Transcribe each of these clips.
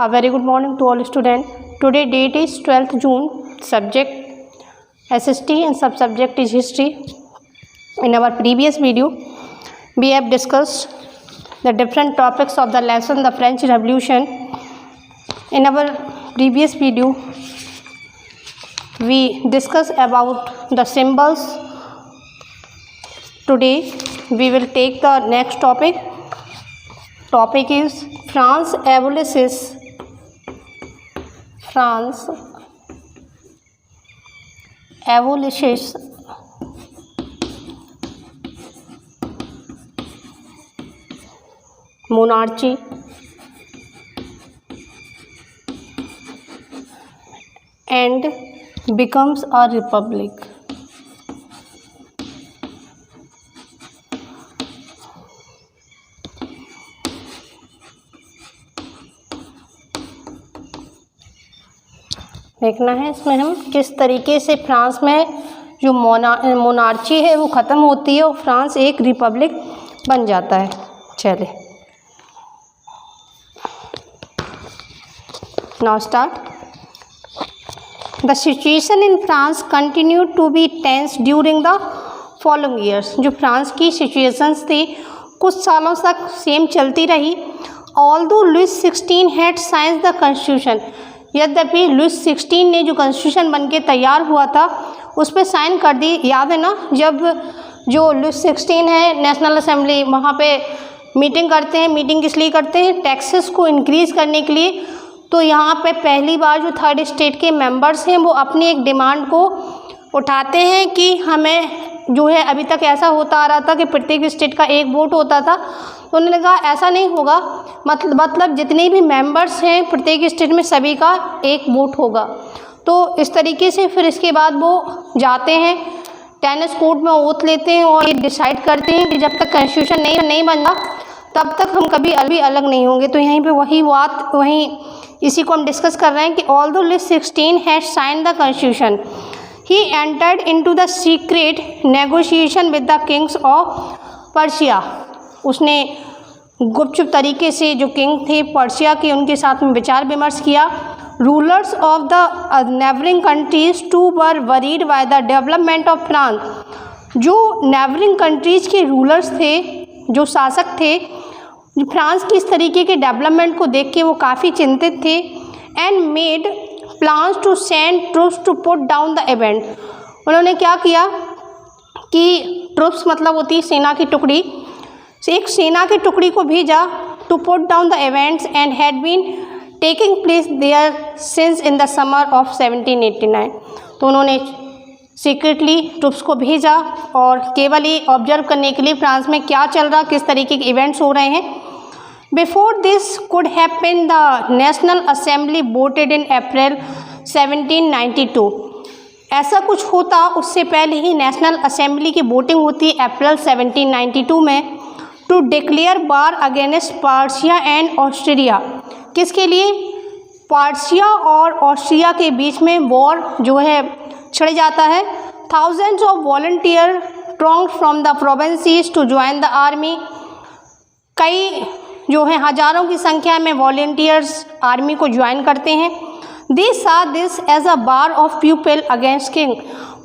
A very good morning to all students. Today date is 12th June. Subject SST and sub-subject is history. In our previous video, we have discussed the different topics of the lesson the French Revolution. In our previous video, we discussed about the symbols. Today we will take the next topic. Topic is France abolishes monarchy and becomes a republic. देखना है इसमें हम किस तरीके से France में जो monarchy है वो ख़त्म होती है और फ्रांस एक रिपब्लिक बन जाता है। चले now start. The situation in France continue to be tense during the following years. जो फ्रांस की सिचुएशंस थी कुछ सालों तक सेम चलती रही। Although Louis 16 had signed the constitution. यद्यपि लुइस 16 ने जो कॉन्स्टिट्यूशन बनके तैयार हुआ था उस पर साइन कर दी। याद है ना, जब जो लुइस 16 है नेशनल असेंबली वहाँ पे मीटिंग करते हैं। मीटिंग किस लिए करते हैं? टैक्सेस को इंक्रीज़ करने के लिए। तो यहाँ पे पहली बार जो थर्ड स्टेट के मेंबर्स हैं वो अपनी एक डिमांड को उठाते हैं कि हमें जो है, अभी तक ऐसा होता आ रहा था कि प्रत्येक स्टेट का एक वोट होता था, तो उन्होंने कहा ऐसा नहीं होगा, मतलब जितने भी मेंबर्स हैं प्रत्येक स्टेट में सभी का एक वोट होगा। तो इस तरीके से फिर इसके बाद वो जाते हैं टेनिस कोर्ट में ओथ लेते हैं और ये डिसाइड करते हैं कि जब तक कॉन्स्टिट्यूशन नहीं बनता तब तक हम कभी अलग नहीं होंगे। तो यहीं पे वही इसी को हम डिस्कस कर रहे हैं कि although Louis 16 had signed the constitution he entered into the secret negotiation with the kings of Persia. उसने गुपचुप तरीके से जो किंग थे पर्शिया के उनके साथ में विचार विमर्श किया। Rulers of the neighbouring countries too were worried by the development of France. जो नेबरिंग कंट्रीज के रूलर्स थे, जो शासक थे, फ्रांस की इस तरीके के डेवलपमेंट को देख के वो काफ़ी चिंतित थे। And made plans to send troops to put down the event. उन्होंने क्या किया कि ट्रूप्स मतलब होती है सेना की टुकड़ी, एक सेना की टुकड़ी को भेजा to put down the events and had been taking place there since in the summer of 1789। तो उन्होंने सीक्रेटली ट्रूप्स को भेजा और केवल ये ऑब्जर्व करने के लिए फ्रांस में क्या चल रहा, किस तरीके के इवेंट्स हो रहे हैं। Before this could happen the national assembly voted in April 1792। ऐसा कुछ होता उससे पहले ही नेशनल असेंबली की वोटिंग होती है अप्रैल 1792 में, to declare war against Persia and Austria. किसके लिए? पर्शिया और ऑस्ट्रिया के बीच में वॉर जो है छिड़ जाता है। Thousands of volunteer throng from the provinces to join the army. कई जो है हज़ारों की संख्या में वॉलंटियर्स आर्मी को ज्वाइन करते हैं। They saw this as a war of people against king.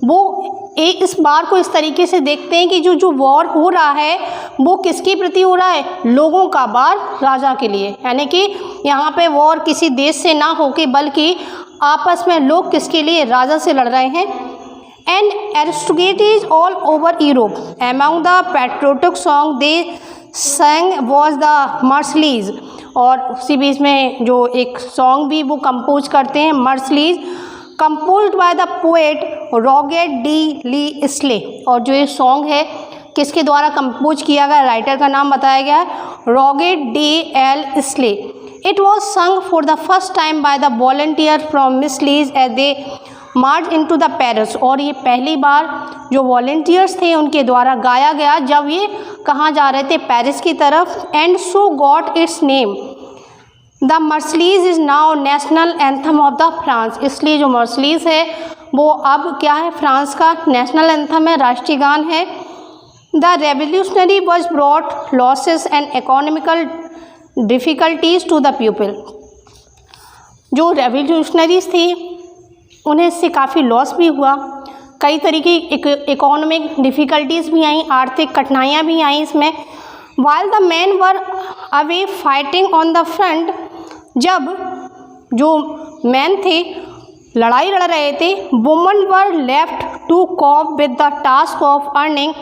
वो इस बार को इस तरीके से देखते हैं कि जो वॉर हो रहा है वो किसके प्रति हो रहा है? लोगों का बार राजा के लिए। यानी कि यहाँ पे वॉर किसी देश से ना होके बल्कि आपस में लोग किसके लिए? राजा से लड़ रहे हैं। And aristocrats all over Europe among the patriotic song they sang was the मर्सलीज। और उसी बीच में जो एक सॉन्ग भी वो कंपोज करते हैं Marseillaise, composed by the poet Rouget de Lisle. और जो ये सॉन्ग है किसके द्वारा कंपोज किया गया? राइटर का नाम बताया गया है Rouget de Lisle. It was sung for the first time by the volunteer from Marseilles as they march into the Paris. और ये पहली बार जो वॉलंटियर्स थे उनके द्वारा गाया गया जब ये कहाँ जा रहे थे? पेरिस की तरफ। And so got its name. The Marseillaise is now national anthem of the France. इसलिए जो मर्सलीज है वो अब क्या है? फ्रांस का नेशनल एंथम है, राष्ट्रीय गान है। The revolutionary was brought losses and economical difficulties to the people. जो रेवोल्यूशनरीज थे उन्हें इससे काफ़ी लॉस भी हुआ, कई तरीके इकोनॉमिक डिफ़िकल्टीज़ भी आई, आर्थिक कठिनाइयाँ भी आई इसमें। While the man were away fighting on the front, जब जो मैन थे लड़ाई लड़ रहे थे, women were left to cope with the task of earning,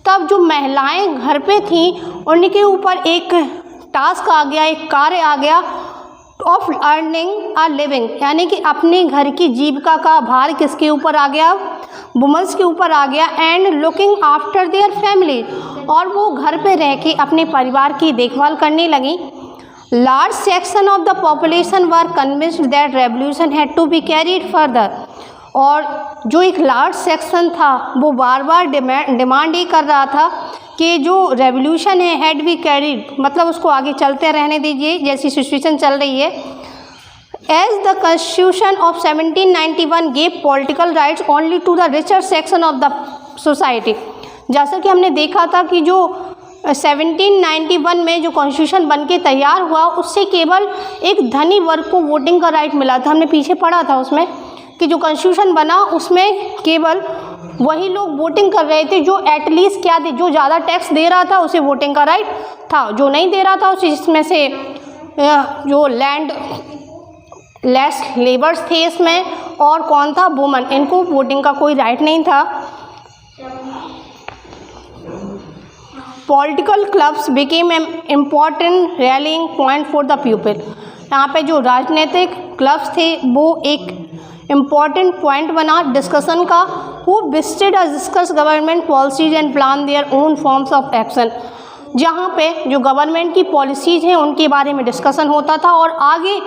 तब जो महिलाएं घर पे थीं उनके ऊपर एक टास्क आ गया, एक कार्य आ गया ऑफ अर्निंग अ लिविंग, यानी कि अपने घर की जीविका का भार किसके ऊपर आ गया, वुमेंस के ऊपर आ गया। And looking after their family, और वो घर पे रह के अपने परिवार की देखभाल करने लगी। Large section of the population were convinced that revolution had to be carried further, और जो एक लार्ज सेक्शन था वो बार बार डिमांड ये कर रहा था कि जो रेवोल्यूशन है हैड बी कैरिड, मतलब उसको आगे चलते रहने दीजिए जैसी सिचुएशन चल रही है। As the constitution of 1791 gave political rights only to the richer section of the society, जैसा कि हमने देखा था कि जो 1791 में जो कॉन्स्टिट्यूशन बन के तैयार हुआ उससे केवल एक धनी वर्ग को वोटिंग का राइट मिला था। हमने पीछे पढ़ा था उसमें कि जो कॉन्स्टिट्यूशन बना उसमें केवल वही लोग वोटिंग कर रहे थे जो एटलीस्ट क्या दे, जो ज़्यादा टैक्स दे रहा था उसे वोटिंग का राइट था, जो नहीं दे रहा था उसे, जिसमें से जो लैंड लेस लेबर्स थे इसमें, और कौन था, वुमन, इनको वोटिंग का कोई राइट नहीं था। Political clubs became an important railing point for the people, यहाँ पे जो राजनीतिक क्लब्स थे वो एक इम्पॉर्टेंट पॉइंट बना डिस्कशन का। Who visited a discuss government policies and plan their own forms of action, जहाँ पे जो गवर्नमेंट की पॉलिसीज़ हैं उनके बारे में डिस्कशन होता था और आगे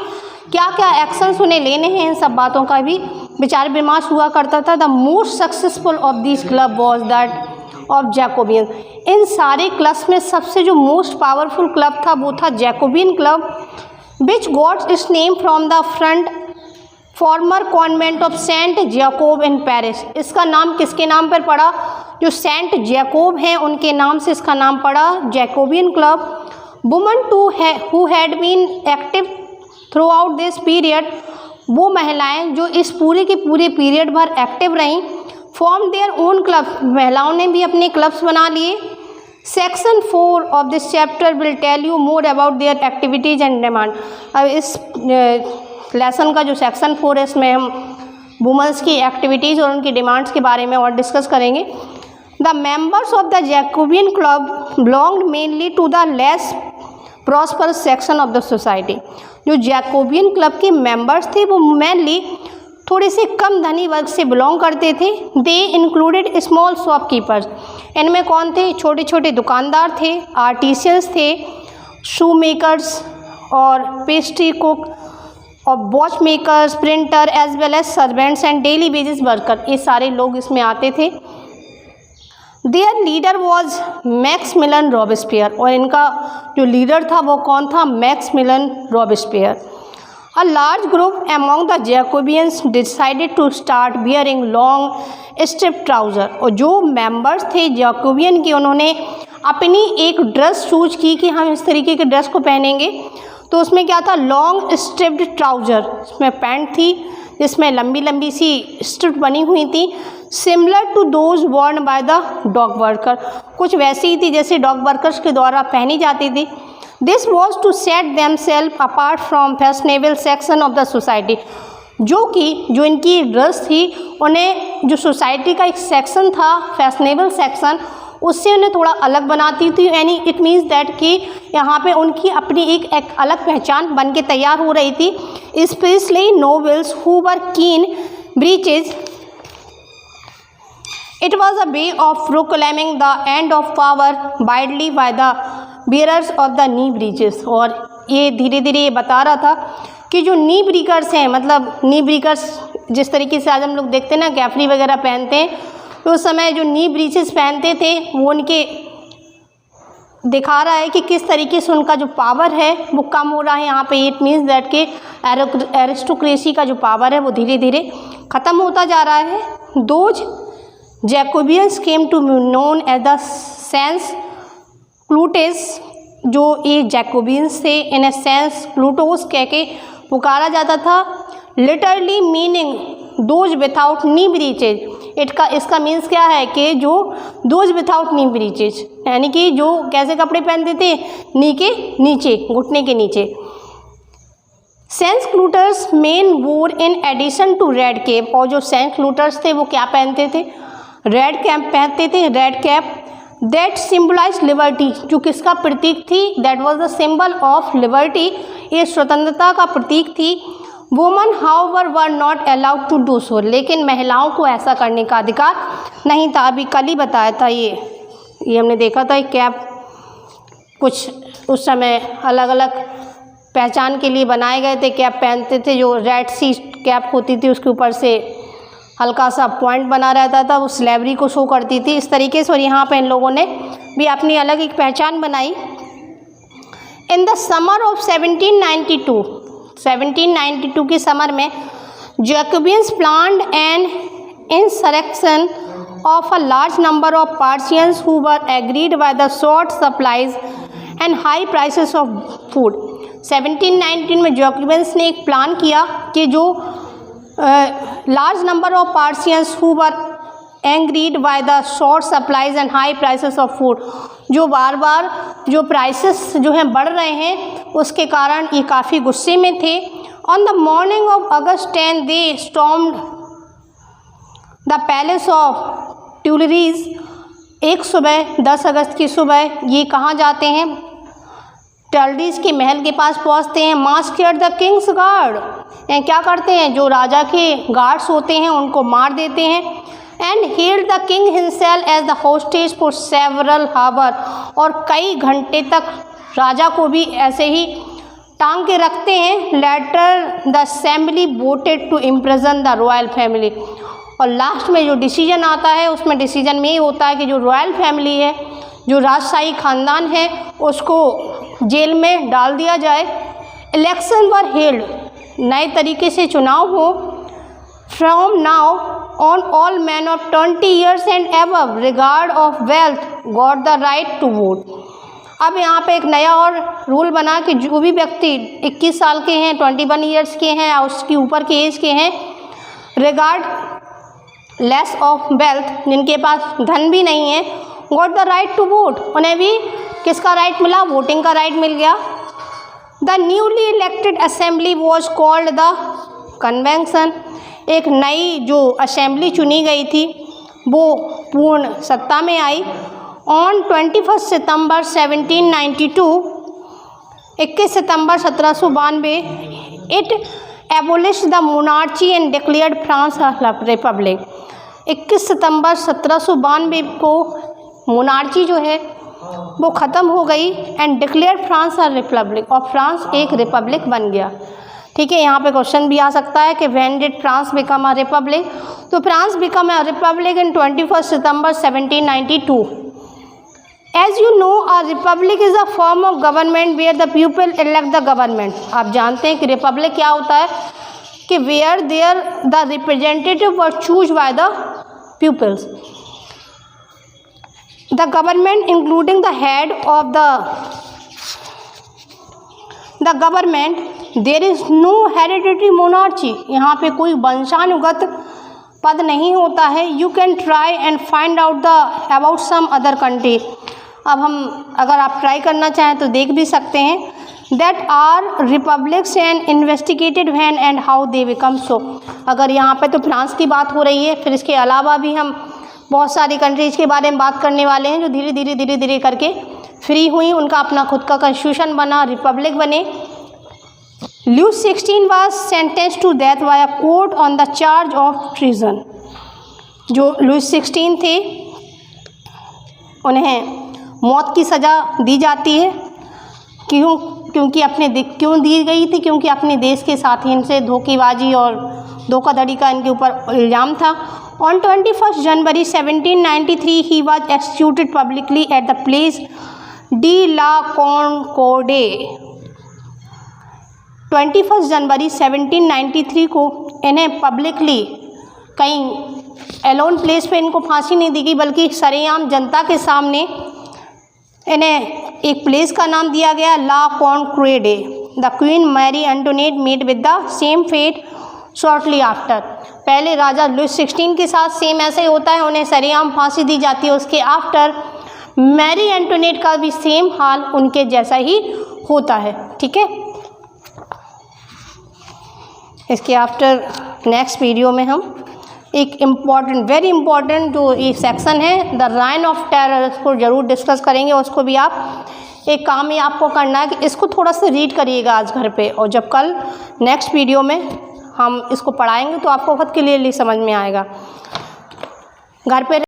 क्या क्या एक्शंस उन्हें लेने हैं इन सब बातों का भी विचार विमर्श हुआ करता था। The most successful of this club was that of Jacobin, इन सारे क्लब्स में सबसे जो मोस्ट पावरफुल क्लब था वो था Jacobin club, which got its name from the front former convent of saint Jacob in Paris. इसका नाम किसके नाम पर पड़ा, जो सेंट जैकोब हैं उनके नाम से इसका नाम पड़ा Jacobin club. Women too who had been active throughout this period, वो महिलाएं जो इस पूरे के पूरे पीरियड भर एक्टिव रहीं, फॉर्म देयर ओन क्लब, महिलाओं ने भी अपने क्लब्स बना लिए। Section 4 of this chapter will tell you more about their activities and demand. अब इस लेसन का जो सेक्शन 4 है इसमें हम वुमेंस की एक्टिविटीज़ और उनकी डिमांड्स के बारे में और डिस्कस करेंगे। The members of the Jacobin club belonged mainly to the less prosperous section of the society, जो जैकोबियन क्लब के मेंबर्स थे वो मेनली थोड़े से कम धनी वर्ग से बिलोंग करते थे। दे इंक्लूडेड स्मॉल शॉपकीपर्स, इनमें कौन थे, छोटे छोटे दुकानदार थे, आर्टिशियंस थे, शू मेकर्स और पेस्ट्री कुक और watch makers, printer as well as servants and daily basis worker, ये सारे लोग इसमें आते थे। Their leader was Maximilien Robespierre, और इनका जो लीडर था वो कौन था, Maximilien Robespierre. A large group among the Jacobians decided to start wearing long striped trouser, और जो मेंबर्स थे जैकोबियन के उन्होंने अपनी एक ड्रेस चूज की कि हम इस तरीके के ड्रेस को पहनेंगे। तो उसमें क्या था, लॉन्ग स्ट्रिप्ड ट्राउज़र, इसमें पैंट थी जिसमें लंबी लंबी सी स्ट्रिप बनी हुई थी, similar to those worn by the dock worker, कुछ वैसी ही थी जैसे डॉग वर्कर्स के द्वारा पहनी जाती थी। This was to set themselves apart from fashionable section of the society, जो इनकी ड्रेस थी उन्हें जो सोसाइटी का एक सेक्शन था फैशनेबल सेक्शन, उससे उन्हें थोड़ा अलग बनाती थी। यानी इट मीन्स दैट कि यहाँ पे उनकी अपनी एक अलग पहचान बन के तैयार हो रही थी। स्पेशली नोबल्स हु वर कीन breaches, it was a way of proclaiming the end of power widely by the bearers of the knee breaches, और ये धीरे धीरे ये बता रहा था कि जो नी ब्रीकर्स हैं, मतलब नी ब्रीकर्स जिस तरीके से आज हम लोग देखते हैं ना कैफरी वगैरह पहनते हैं, तो उस समय जो नी ब्रीचेस पहनते थे वो उनके दिखा रहा है कि किस तरीके से उनका जो पावर है वो कम हो रहा है यहाँ पे। इट मीन्स दैट कि एरिस्टोक्रेसी का जो पावर है वो धीरे धीरे ख़त्म होता जा रहा है। Those Jacobins came to known as the sans culottes, जो ये जैकोबियंस थे इन ए सेंस क्लूटोस कह के पुकारा जाता था। Literally meaning those without knee breaches. इसका मीन्स क्या है कि जो दोज विथआउट नी ब्रीचेज, यानी कि जो कैसे कपड़े पहनते थे, नी के नीचे, घुटने के नीचे। Saint culottes men wore in addition to red cap, और जो सेंट क्लूटर्स थे वो क्या पहनते थे, रेड कैप पहनते थे, red cap. That symbolise liberty, जो किसका प्रतीक थी, that was the symbol of liberty, ये स्वतंत्रता का प्रतीक थी। Women however were not allowed to do so, लेकिन महिलाओं को ऐसा करने का अधिकार नहीं था। अभी कल ही बताया था ये हमने देखा था, कैप कुछ उस समय अलग अलग पहचान के लिए बनाए गए थे, कैप पहनते थे, जो रेड सी कैप होती थी उसके ऊपर से हल्का सा पॉइंट बना रहता था, वो स्लेवरी को शो करती थी इस तरीके से। और यहाँ पे इन लोगों ने भी अपनी अलग एक पहचान बनाई। इन द समर ऑफ 1792 के समर में Jacobins planned an insurrection of a large number of Parisians who were angered by the short supplies and high prices of food. 1719 में जैकोबियंस ने एक प्लान किया कि जो large number of Parisians who were angered by the short supplies and high prices of food, जो बार बार जो prices जो हैं बढ़ रहे हैं उसके कारण ये काफ़ी गुस्से में थे। On the morning of August 10 they stormed the palace of Tuileries. एक सुबह 10 अगस्त की सुबह ये कहाँ जाते हैं, टल्डीज के महल के पास पहुँचते हैं। मास्क्ड द किंग्स गार्ड, क्या करते हैं, जो राजा के गार्ड्स होते हैं उनको मार देते हैं। And held the king himself as the hostage for several hour, और कई घंटे तक राजा को भी ऐसे ही टांग के रखते हैं। Later the assembly voted to imprison the royal family, और लास्ट में जो डिसीजन आता है उसमें डिसीजन में ये होता है कि जो रॉयल फैमिली है, जो राजशाही खानदान है, उसको जेल में डाल दिया जाए। इलेक्शन वर हेल्ड, नए तरीके से चुनाव हो। From now on all man of 20 years and above regard of wealth got the right to vote. अब यहाँ पे एक नया और रूल बना कि जो भी व्यक्ति 21 साल के हैं, 21 years के हैं या उसके ऊपर के एज के हैं, रिगार्ड लेस ऑफ वेल्थ, जिनके पास धन भी नहीं है, got the right to vote, उन्हें भी किसका राइट मिला, वोटिंग का राइट मिल गया। The newly elected assembly was called the convention, एक नई जो असेंबली चुनी गई थी वो पूर्ण सत्ता में आई। ऑन 21 सितंबर 1792, 21 सितंबर 1792, it abolish the monarchy and declared France republic. 21 सितंबर 1792 को मोनार्ची जो है वो ख़त्म हो गई and declare France a republic, और फ्रांस एक रिपब्लिक बन गया। ठीक है, यहाँ पे क्वेश्चन भी आ सकता है कि when did France become a republic, तो France become a republic in 21 सितंबर 1792। As you know a republic is a form of government where the people elect the government. आप जानते हैं कि रिपब्लिक क्या होता है, कि where there the representative were choose by the peoples. The government including the head of the government, there is no hereditary monarchy, यहाँ पे कोई वंशानुगत पद नहीं होता है। You can try and find out about some other country, अब हम अगर आप ट्राई करना चाहें तो देख भी सकते हैं। That are republics and investigated when and how they become so, अगर यहाँ पे तो फ्रांस की बात हो रही है, फिर इसके अलावा भी हम बहुत सारी कंट्रीज़ के बारे में बात करने वाले हैं जो धीरे धीरे करके फ्री हुई, उनका अपना खुद का कॉन्स्टिट्यूशन बना, रिपब्लिक बने। Louis 16 was sentence to death by a court on the charge of treason. जो लुई 16 थे उन्हें मौत की सज़ा दी जाती है। क्यों दी गई थी, क्योंकि अपने देश के साथी इनसे धोखेबाजी और धोखाधड़ी का इनके ऊपर इल्ज़ाम था। On 21 January 1793 he was executed publicly at the place de la Concorde। 21 जनवरी 1793 को इन्हें पब्लिकली कहीं एलोन प्लेस पे इनको फांसी नहीं दी गई, बल्कि सरेआम जनता के सामने इन्हें एक प्लेस का नाम दिया गया la Conciergerie. The queen Marie Antoinette met with the same fate shortly after. पहले राजा लुइस 16 के साथ सेम ऐसे ही होता है, उन्हें सरेआम फांसी दी जाती है। उसके आफ्टर मैरी एंटोनेट का भी सेम हाल उनके जैसा ही होता है। ठीक है, इसके आफ्टर नेक्स्ट वीडियो में हम एक इम्पॉर्टेंट, वेरी इंपॉर्टेंट जो एक सेक्शन है द राइन ऑफ टेरर, इसको ज़रूर डिस्कस करेंगे। उसको भी आप एक काम ही आपको करना है कि इसको थोड़ा सा रीड करिएगा आज घर पे, और जब कल नेक्स्ट वीडियो में हम इसको पढ़ाएंगे तो आपको बहुत क्लियरली समझ में आएगा। घर पे